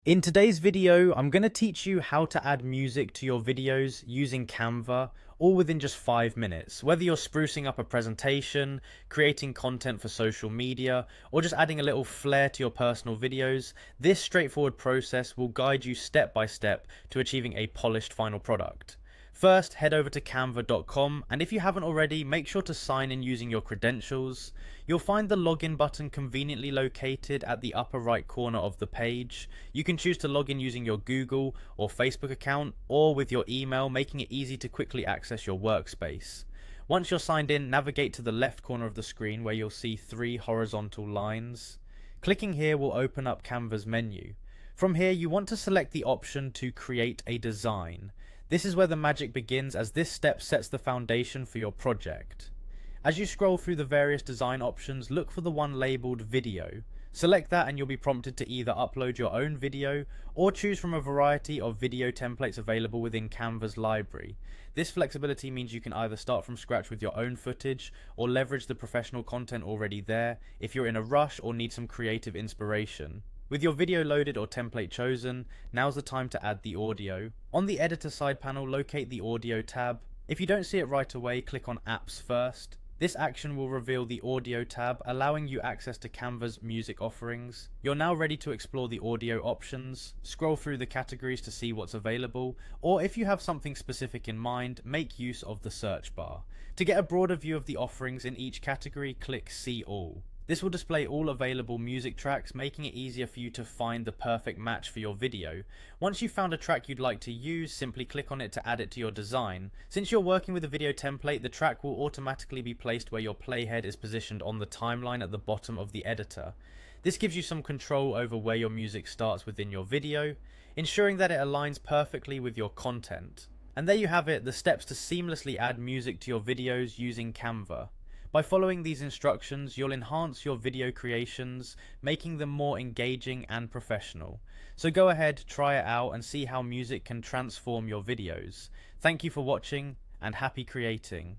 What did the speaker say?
In today's video, I'm going to teach you how to add music to your videos using Canva, all within just 5 minutes. Whether you're sprucing up a presentation, creating content for social media, or just adding a little flair to your personal videos, this straightforward process will guide you step by step to achieving a polished final product. First, head over to canva.com, and if you haven't already, make sure to sign in using your credentials. You'll find the login button conveniently located at the upper right corner of the page. You can choose to log in using your Google or Facebook account, or with your email, making it easy to quickly access your workspace. Once you're signed in, navigate to the left corner of the screen where you'll see 3 horizontal lines. Clicking here will open up Canva's menu. From here, you want to select the option to create a design. This is where the magic begins, as this step sets the foundation for your project. As you scroll through the various design options, look for the one labelled video. Select that and you'll be prompted to either upload your own video or choose from a variety of video templates available within Canva's library. This flexibility means you can either start from scratch with your own footage or leverage the professional content already there if you're in a rush or need some creative inspiration. With your video loaded or template chosen, now's the time to add the audio. On the editor side panel, locate the audio tab. If you don't see it right away, click on apps first. This action will reveal the audio tab, allowing you access to Canva's music offerings. You're now ready to explore the audio options. Scroll through the categories to see what's available, or if you have something specific in mind, make use of the search bar. To get a broader view of the offerings in each category, click See All. This will display all available music tracks, making it easier for you to find the perfect match for your video. Once you've found a track you'd like to use, simply click on it to add it to your design. Since you're working with a video template, the track will automatically be placed where your playhead is positioned on the timeline at the bottom of the editor. This gives you some control over where your music starts within your video, ensuring that it aligns perfectly with your content. And there you have it, the steps to seamlessly add music to your videos using Canva. By following these instructions, you'll enhance your video creations, making them more engaging and professional. So go ahead, try it out, and see how music can transform your videos. Thank you for watching, and happy creating.